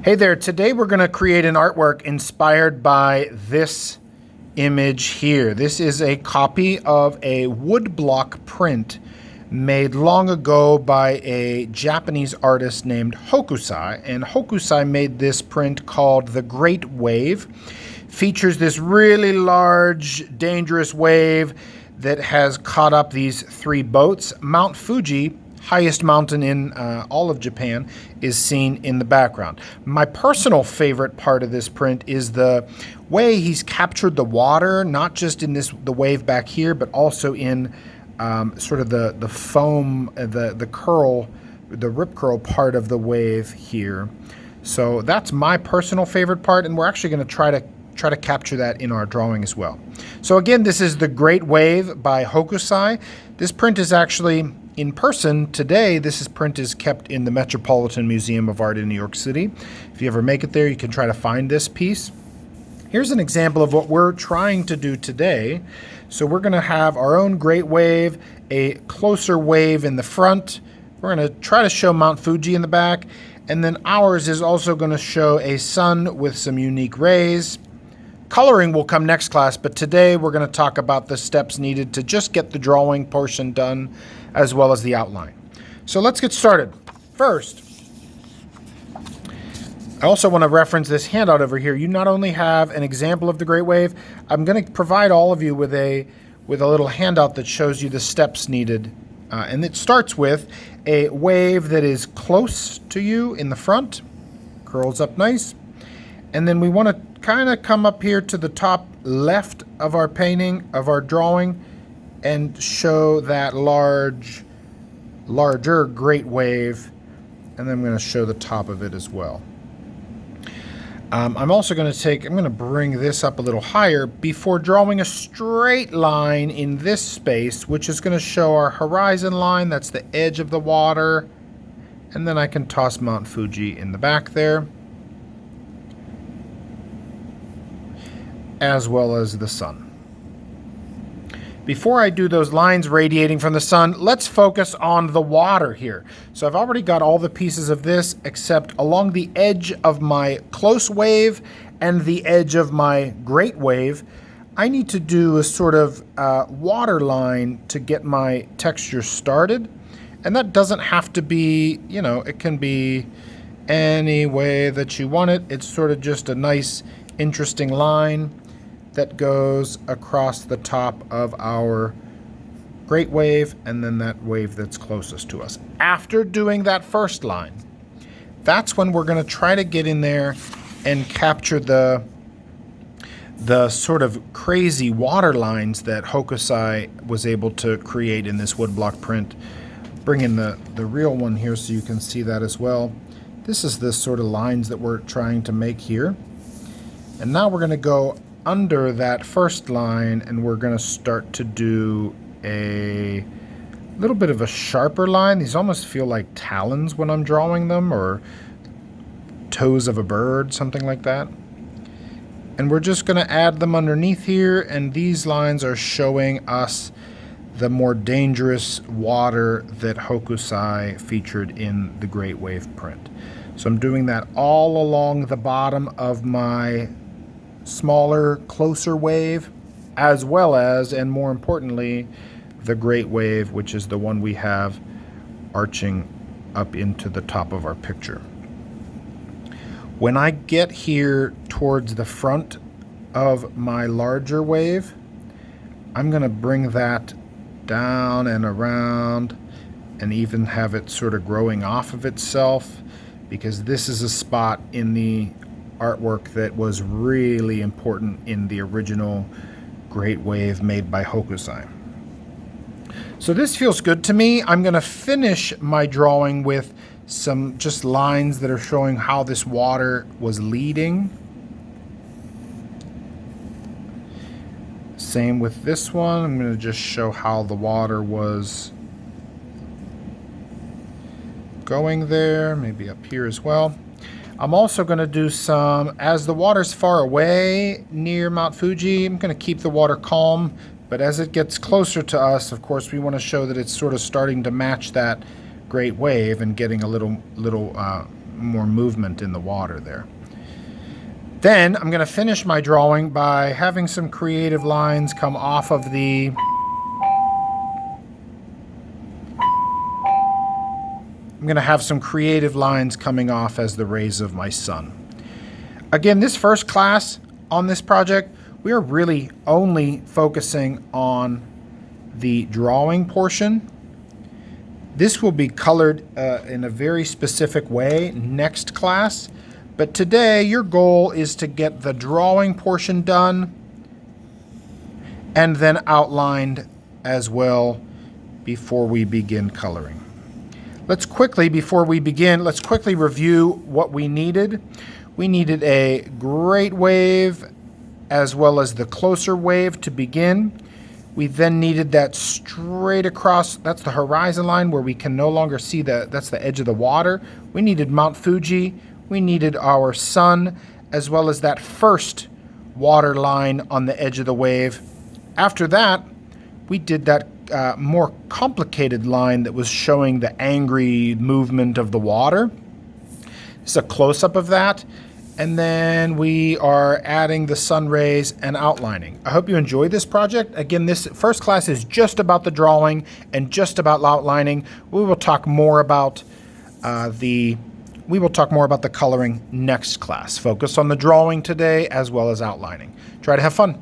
Hey there, today we're going to create an artwork inspired by this image here. This is a copy of a woodblock print made long ago by a Japanese artist named Hokusai. And Hokusai made this print called The Great Wave. Features this really large, dangerous wave that has caught up these three boats. Mount Fuji, highest mountain in all of Japan, is seen in the background. My personal favorite part of this print is the way he's captured the water, not just in the wave back here, but also in sort of the foam, the curl, the rip curl part of the wave here. So that's my personal favorite part, and we're actually going to try to capture that in our drawing as well. So again, this is The Great Wave by Hokusai. This print is actually in person today. This print is kept in the Metropolitan Museum of Art in New York City. If you ever make it there, you can try to find this piece. Here's an example of what we're trying to do today. So we're going to have our own great wave, a closer wave in the front. We're going to try to show Mount Fuji in the back. And then ours is also going to show a sun with some unique rays. Coloring will come next class, but today we're going to talk about the steps needed to just get the drawing portion done, as well as the outline. So let's get started. First, I also want to reference this handout over here. You not only have an example of the Great Wave, I'm going to provide all of you with a little handout that shows you the steps needed. And it starts with a wave that is close to you in the front, curls up nice. And then we want to kind of come up here to the top left of our painting, of our drawing, and show that larger great wave. And then I'm going to show the top of it as well. I'm also going to bring this up a little higher before drawing a straight line in this space, which is going to show our horizon line. That's the edge of the water. And then I can toss Mount Fuji in the back there, as well as the sun. Before I do those lines radiating from the sun, let's focus on the water here. So I've already got all the pieces of this except along the edge of my close wave and the edge of my great wave. I need to do a sort of water line to get my texture started. And that doesn't have to be, it can be any way that you want it. It's sort of just a nice, interesting line that goes across the top of our great wave and then that wave that's closest to us. After doing that first line, that's when we're going to try to get in there and capture the sort of crazy water lines that Hokusai was able to create in this woodblock print. Bring in the real one here so you can see that as well. This is the sort of lines that we're trying to make here. And now we're going to go under that first line and we're going to start to do a little bit of a sharper line. These almost feel like talons when I'm drawing them, or toes of a bird, something like that. And we're just going to add them underneath here, and these lines are showing us the more dangerous water that Hokusai featured in the Great Wave print. So I'm doing that all along the bottom of my smaller, closer wave, as well as, and more importantly, the Great Wave, which is the one we have arching up into the top of our picture. When I get here towards the front of my larger wave, I'm going to bring that down and around and even have it sort of growing off of itself, because this is a spot in the artwork that was really important in the original Great Wave made by Hokusai. So this feels good to me. I'm going to finish my drawing with some just lines that are showing how this water was leading. Same with this one. I'm going to just show how the water was going there, maybe up here as well. I'm also going to do some, as the water's far away near Mount Fuji, I'm going to keep the water calm, but as it gets closer to us, of course, we want to show that it's sort of starting to match that great wave and getting a little more movement in the water there. Then I'm going to finish my drawing by having some creative lines come off of the I'm going to have some creative lines coming off as the rays of my sun. Again, this first class on this project, we are really only focusing on the drawing portion. This will be colored in a very specific way next class, but today your goal is to get the drawing portion done and then outlined as well before we begin coloring. Before we begin, let's quickly review what we needed. We needed a great wave as well as the closer wave to begin. We then needed that straight across, that's the horizon line where we can no longer see that's the edge of the water. We needed Mount Fuji, we needed our sun, as well as that first water line on the edge of the wave. After that, we did that more complicated line that was showing the angry movement of the water. This is a close-up of that. And then we are adding the sun rays and outlining. I hope you enjoyed this project. Again, this first class is just about the drawing and just about outlining. We will talk more about the coloring next class. Focus on the drawing today as well as outlining. Try to have fun.